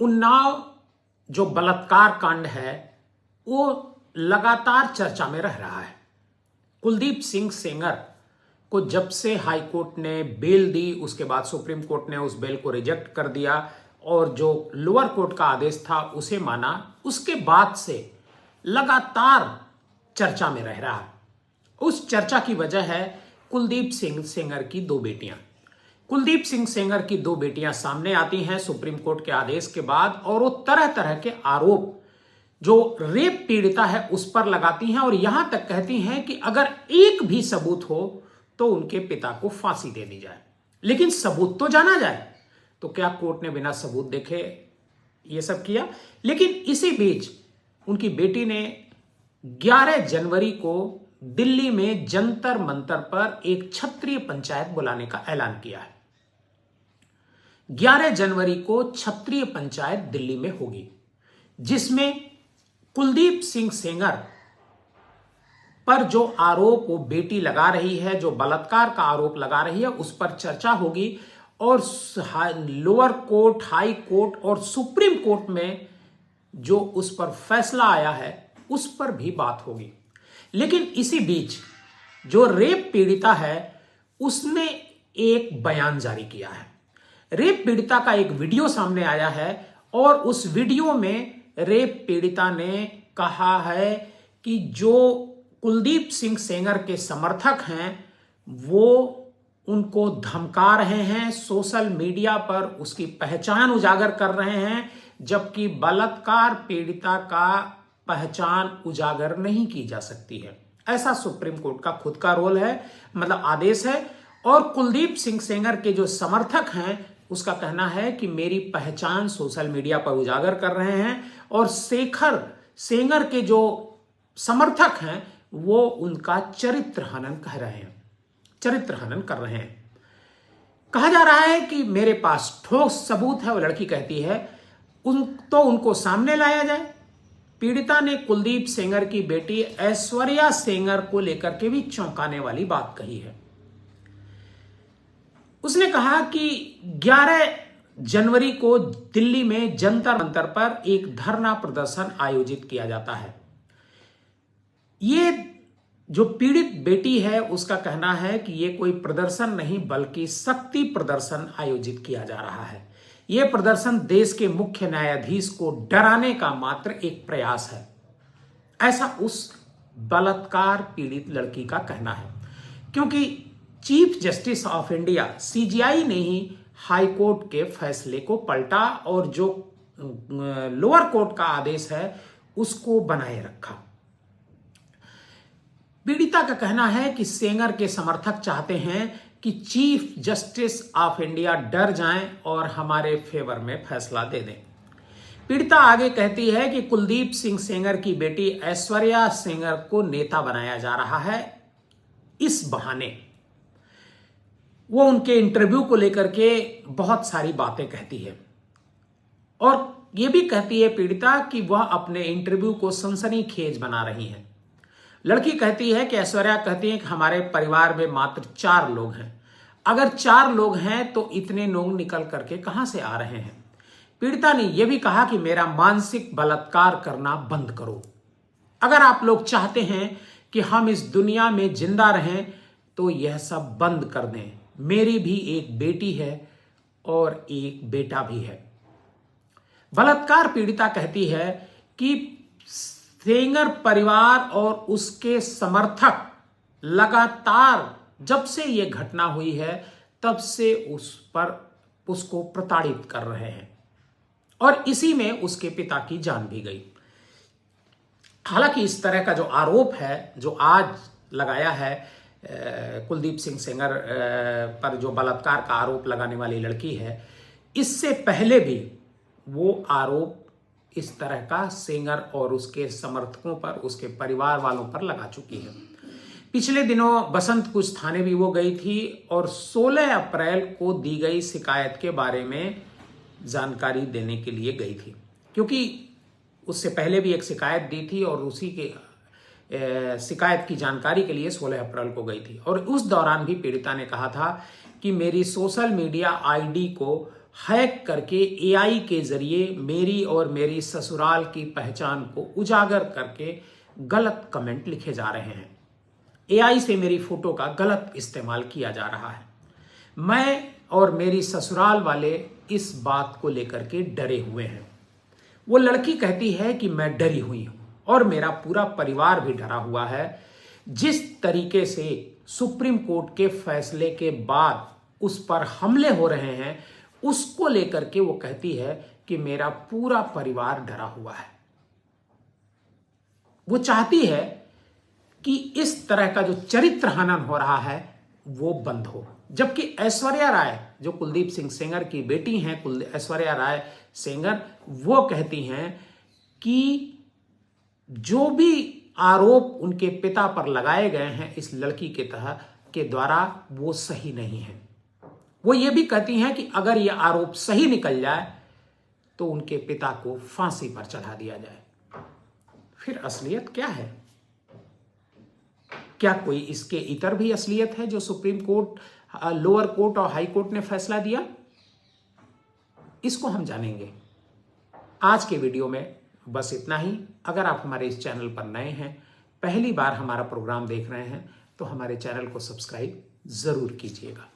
उन्नाव जो बलात्कार कांड है वो लगातार चर्चा में रह रहा है। कुलदीप सिंह सेंगर को जब से हाई कोर्ट ने बेल दी, उसके बाद सुप्रीम कोर्ट ने उस बेल को रिजेक्ट कर दिया और जो लोअर कोर्ट का आदेश था उसे माना, उसके बाद से लगातार चर्चा में रह रहा है। उस चर्चा की वजह है कुलदीप सिंह सेंगर की दो बेटियां। कुलदीप सिंह सेंगर की दो बेटियां सामने आती हैं सुप्रीम कोर्ट के आदेश के बाद और वो तरह तरह के आरोप जो रेप पीड़िता है उस पर लगाती हैं और यहां तक कहती हैं कि अगर एक भी सबूत हो तो उनके पिता को फांसी दे दी जाए, लेकिन सबूत तो जाना जाए। तो क्या कोर्ट ने बिना सबूत देखे ये सब किया? लेकिन इसी बीच उनकी बेटी ने 11 जनवरी को दिल्ली में जंतर मंतर पर एक क्षत्रिय पंचायत बुलाने का ऐलान किया है। 11 जनवरी को क्षत्रिय पंचायत दिल्ली में होगी, जिसमें कुलदीप सिंह सेंगर पर जो आरोप वो बेटी लगा रही है, जो बलात्कार का आरोप लगा रही है, उस पर चर्चा होगी और लोअर कोर्ट, हाई कोर्ट और सुप्रीम कोर्ट में जो उस पर फैसला आया है उस पर भी बात होगी। लेकिन इसी बीच जो रेप पीड़िता है उसने एक बयान जारी किया है। रेप पीड़िता का एक वीडियो सामने आया है और उस वीडियो में रेप पीड़िता ने कहा है कि जो कुलदीप सिंह सेंगर के समर्थक हैं वो उनको धमका रहे हैं, सोशल मीडिया पर उसकी पहचान उजागर कर रहे हैं, जबकि बलात्कार पीड़िता का पहचान उजागर नहीं की जा सकती है। ऐसा सुप्रीम कोर्ट का खुद का रोल है, मतलब आदेश है। और कुलदीप सिंह सेंगर के जो समर्थक हैं उसका कहना है कि मेरी पहचान सोशल मीडिया पर उजागर कर रहे हैं और सेंगर के जो समर्थक हैं वो उनका चरित्र हनन कर रहे हैं। कहा जा रहा है कि मेरे पास ठोस सबूत है, वो लड़की कहती है, उनको सामने लाया जाए। पीड़िता ने कुलदीप सेंगर की बेटी ऐश्वर्या सेंगर को लेकर के भी चौंकाने वाली बात कही है। उसने कहा कि 11 जनवरी को दिल्ली में जंतर मंतर पर एक धरना प्रदर्शन आयोजित किया जाता है। ये जो पीड़ित बेटी है उसका कहना है कि ये कोई प्रदर्शन नहीं बल्कि शक्ति प्रदर्शन आयोजित किया जा रहा है। यह प्रदर्शन देश के मुख्य न्यायाधीश को डराने का मात्र एक प्रयास है, ऐसा उस बलात्कार पीड़ित लड़की का कहना है। क्योंकि chief justice of India CJI ने ही हाई कोर्ट के फैसले को पलटा और जो लोअर कोर्ट का आदेश है उसको बनाए रखा। पीड़िता का कहना है कि सेंगर के समर्थक चाहते हैं कि चीफ जस्टिस ऑफ इंडिया डर जाएं और हमारे फेवर में फैसला दे दें। पीड़िता आगे कहती है कि कुलदीप सिंह सेंगर की बेटी ऐश्वर्या सेंगर को नेता बनाया जा रहा है। इस बहाने वो उनके इंटरव्यू को लेकर के बहुत सारी बातें कहती है और ये भी कहती है पीड़िता कि वह अपने इंटरव्यू को सनसनीखेज बना रही है। लड़की कहती है कि ऐश्वर्या कहती है कि हमारे परिवार में मात्र 4 लोग हैं। अगर 4 लोग हैं तो इतने लोग निकल करके कहां से आ रहे हैं? पीड़िता ने यह भी कहा कि मेरा मानसिक बलात्कार करना बंद करो। अगर आप लोग चाहते हैं कि हम इस दुनिया में जिंदा रहें तो यह सब बंद कर दें। मेरी भी एक बेटी है और एक बेटा भी है। बलात्कार पीड़िता कहती है कि सेंगर परिवार और उसके समर्थक लगातार जब से यह घटना हुई है तब से उसको प्रताड़ित कर रहे हैं और इसी में उसके पिता की जान भी गई। हालांकि इस तरह का जो आरोप है जो आज लगाया है कुलदीप सिंह सेंगर पर, जो बलात्कार का आरोप लगाने वाली लड़की है, इससे पहले भी वो आरोप इस तरह का सेंगर और उसके समर्थकों पर, उसके परिवार वालों पर लगा चुकी है। पिछले दिनों बसंत कुछ थाने भी वो गई थी और 16 अप्रैल को दी गई शिकायत के बारे में जानकारी देने के लिए गई थी, क्योंकि उससे पहले भी एक शिकायत दी थी और उसी के शिकायत की जानकारी के लिए 16 अप्रैल को गई थी। और उस दौरान भी पीड़िता ने कहा था कि मेरी सोशल मीडिया आईडी को हैक करके एआई के जरिए मेरी और मेरी ससुराल की पहचान को उजागर करके गलत कमेंट लिखे जा रहे हैं। एआई से मेरी फोटो का गलत इस्तेमाल किया जा रहा है। मैं और मेरी ससुराल वाले इस बात को लेकर के डरे हुए हैं। वो लड़की कहती है कि मैं डरी हुई हूं और मेरा पूरा परिवार भी डरा हुआ है। जिस तरीके से सुप्रीम कोर्ट के फैसले के बाद उस पर हमले हो रहे हैं, उसको लेकर के वो कहती है कि मेरा पूरा परिवार डरा हुआ है। वो चाहती है कि इस तरह का जो चरित्र हनन हो रहा है वो बंद हो। जबकि ऐश्वर्या राय, जो कुलदीप सिंह सेंगर की बेटी हैं, ऐश्वर्या राय सेंगर, वो कहती हैं कि जो भी आरोप उनके पिता पर लगाए गए हैं इस लड़की के द्वारा, वो सही नहीं है। वो ये भी कहती हैं कि अगर ये आरोप सही निकल जाए तो उनके पिता को फांसी पर चढ़ा दिया जाए। फिर असलियत क्या है? क्या कोई इसके इतर भी असलियत है जो सुप्रीम कोर्ट, लोअर कोर्ट और हाई कोर्ट ने फैसला दिया? इसको हम जानेंगे। आज के वीडियो में बस इतना ही। अगर आप हमारे इस चैनल पर नए हैं, पहली बार हमारा प्रोग्राम देख रहे हैं, तो हमारे चैनल को सब्सक्राइब जरूर कीजिएगा।